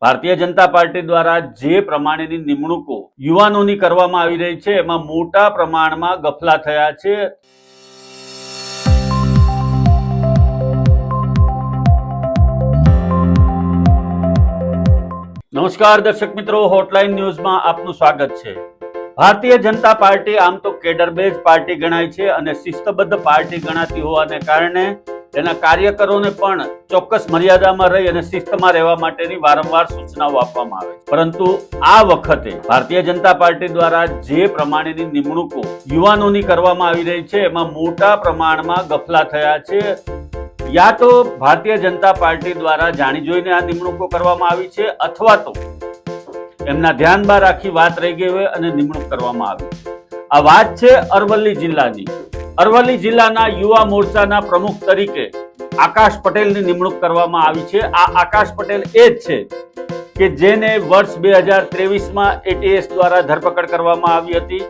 Bharatiya Janata party દ્વારા જે પ્રમાણેની નિમણૂકો યુવાનોની કરવામાં આવી રહી છે એમાં મોટા પ્રમાણમાં ગફલા થયા છે। નમસ્કાર દર્શક મિત્રો, હોટલાઇન ન્યૂઝમાં આપનું સ્વાગત છે। ભારતીય જનતા પાર્ટી આમ તો કેડર બેઝ પાર્ટી ગણાય છે અને શિસ્તબદ્ધ પાર્ટી ગણાતી હોવાને કારણે તેના કાર્યકરોને પણ ચોક્કસ મર્યાદામાં રહી અને શિસ્તમાં રહેવા માટેની વારંવાર સૂચનાઓ આપવામાં આવે છે। પરંતુ આ વખતે ભારતીય જનતા પાર્ટી દ્વારા જે પ્રમાણેની નિમણૂકો યુવાનોની કરવામાં આવી રહી છે એમાં મોટા પ્રમાણમાં ગફલા થયા છે। યા તો ભારતીય જનતા પાર્ટી દ્વારા જાણી જોઈને આ નિમણૂકો કરવામાં આવી છે અથવા તો એમના ધ્યાન બહાર આખી વાત રહી ગઈ હોય અને નિમણૂક કરવામાં આવી। આ વાત છે અરવલ્લી જિલ્લાની। અરવલ્લી જિલ્લાના યુવા મોરચાના પ્રમુખ તરીકે આકાશ પટેલની નિમણૂક કરવામાં આવી છે। આ આકાશ પટેલ એ જ છે કે જેને વર્ષ 2023માં એટીએસ દ્વારા ધરપકડ કરવામાં આવી હતી।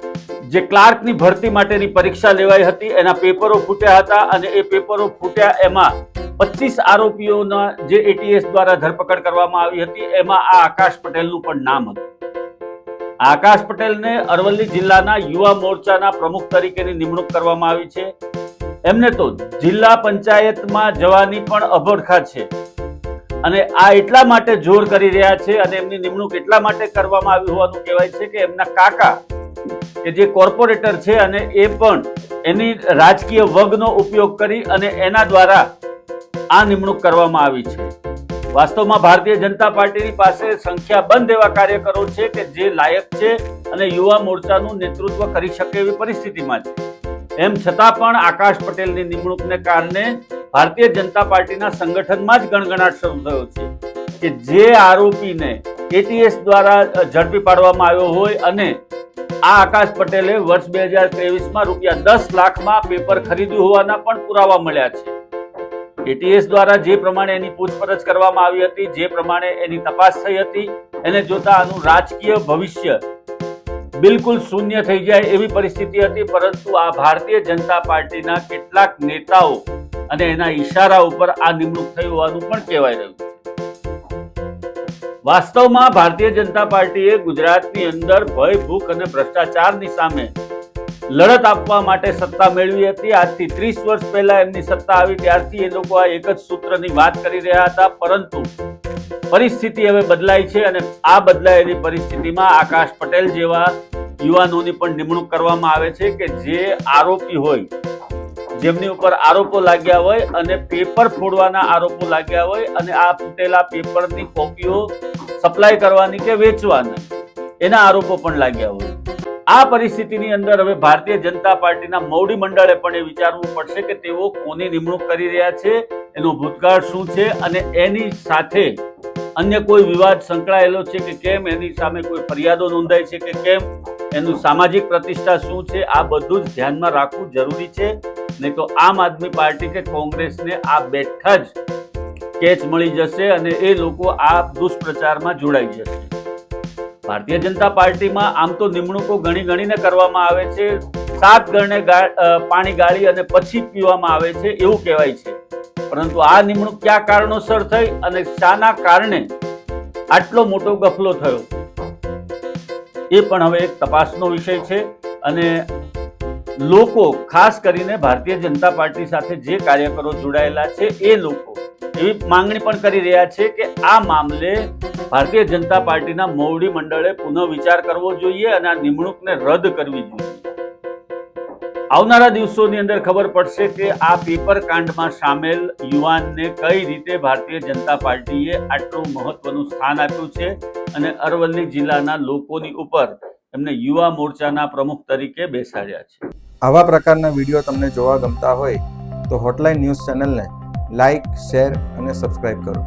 જે ક્લાર્કની ભરતી માટેની પરીક્ષા લેવાઈ હતી એના પેપરો ફૂટ્યા હતા અને એ પેપરો ફૂટ્યા એમાં 25 આરોપીઓના જે એટીએસ દ્વારા ધરપકડ કરવામાં આવી હતી એમાં આ આકાશ પટેલનું પણ નામ હતું। આકાશ પટેલને અરવલ્લી જિલ્લાના યુવા મોરચાના પ્રમુખ તરીકેની નિમણૂક કરવામાં આવી છે। એમને તો જિલ્લા પંચાયતમાં જવાની પણ અભડખા છે અને આ એટલા માટે જોર કરી રહ્યા છે અને એમની નિમણૂક એટલા માટે કરવામાં આવી હોવાનું કહેવાય છે કે એમના કાકા કે જે કોર્પોરેટર છે અને એ પણ એની રાજકીય વગનો ઉપયોગ કરી અને એના દ્વારા આ નિમણૂક કરવામાં આવી છે। વાસ્તવમાં ભારતીય જનતા પાર્ટીની પાસે સંખ્યાબંધ એવા કાર્યકરો છે કે જે લાયક છે અને યુવા મોરચાનું નેતૃત્વ કરી શકે એવી પરિસ્થિતિમાં છે। એમ છતાં પણ આકાશ પટેલની નિમણૂકને કારણે ભારતીય જનતા પાર્ટીના સંગઠનમાં જ ગણગણાટ શરૂ થયો છે કે જે આરોપીને એટીએસ દ્વારા ઝડપી પાડવામાં આવ્યો હોય અને આ આકાશ પટેલે વર્ષ 2023માં રૂપિયા 10 લાખમાં પેપર ખરીદ્યું હોવાના પણ પુરાવા મળ્યા છે। એટીએસ દ્વારા જે પ્રમાણે એની પૂછપરછ કરવામાં આવી હતી, જે પ્રમાણે એની તપાસ થઈ હતી, એને જોતા આનું રાજકીય ભવિષ્ય બિલકુલ શૂન્ય થઈ જાય એવી પરિસ્થિતિ હતી। પરંતુ આ ભારતીય જનતા પાર્ટીના કેટલાક નેતાઓ અને એના ઈશારા ઉપર આ નિમણૂક થઈ હોવાનું પણ કહેવાય રહ્યું છે। વાસ્તવમાં ભારતીય જનતા પાર્ટીએ ગુજરાતની અંદર ભય, ભૂખ અને ભ્રષ્ટાચારની સામે લડત આપવા માટે સત્તા મેળવી હતી। આજથી 30 વર્ષ પહેલા એમની સત્તા આવી ત્યારથી એ લોકો આ એક જ સૂત્રની વાત કરી રહ્યા હતા। પરંતુ પરિસ્થિતિ હવે બદલાઈ છે અને આ બદલાયેલી પરિસ્થિતિમાં આકાશ પટેલ જેવા યુવાનોની પણ નિમણૂક કરવામાં આવે છે કે જે આરોપી હોય, જેમની ઉપર આરોપો લાગ્યા હોય અને પેપર ફોડવાના આરોપો લાગ્યા હોય અને આ ફૂટેલા પેપરની કોપીઓ સપ્લાય કરવાની કે વેચવાની એના આરોપો પણ લાગ્યા હોય। આ પરિસ્થિતિની અંદર હવે ભારતીય જનતા પાર્ટીના મોવડી મંડળે પણ એ વિચારવું પડશે કે તેઓ કોની નિમણૂક કરી રહ્યા છે, એનો ભૂતકાળ શું છે અને એની સાથે અન્ય કોઈ વિવાદ સંકળાયેલો છે કે કેમ, એની સામે કોઈ ફરિયાદો નોંધાઈ છે કે કેમ, એનું સામાજિક પ્રતિષ્ઠા શું છે, આ બધું જ ધ્યાનમાં રાખવું જરૂરી છે। નહીં તો આમ આદમી પાર્ટી કે કોંગ્રેસને આ બેઠા જ કેચ મળી જશે અને એ લોકો આ દુષ્પ્રચારમાં જોડાઈ જશે। ભારતીય જનતા પાર્ટીમાં આમ તો નિમણૂકો ગણીને કરવામાં આવે છે, 7 ગણે પાણી ગાળી અને પછી પીવામાં આવે છે એવું કહેવાય છે। પરંતુ આ નિમણૂક કયા કારણોસર થઈ અને શાના કારણે આટલો મોટો ગફલો થયો એ પણ હવે એક તપાસનો વિષય છે અને લોકો, ખાસ કરીને ભારતીય જનતા પાર્ટી સાથે જે કાર્યકરો જોડાયેલા છે એ લોકો એવી માંગણી પણ કરી રહ્યા છે કે આ મામલે ભારતીય જનતા પાર્ટીના મોવડી મંડળે પુનઃ વિચાર કરવો જોઈએ અને આ નિમણૂકને રદ કરવી જોઈએ। આવનારા દિવસોની અંદર ખબર પડશે કે આ પેપર કાંડમાં સામેલ યુવાનને કઈ રીતે ભારતીય જનતા પાર્ટીએ આટલું મહત્વનું સ્થાન આપ્યું છે અને અરવલ્લી જિલ્લાના લોકોની ઉપર એમને યુવા મોરચાના પ્રમુખ તરીકે બેસાડ્યા છે। આવા પ્રકારના વિડીયો તમને જોવા ગમતા હોય તો હોટલાઇન ન્યૂઝ ચેનલને લાઇક, શેર અને સબસ્ક્રાઇબ કરો।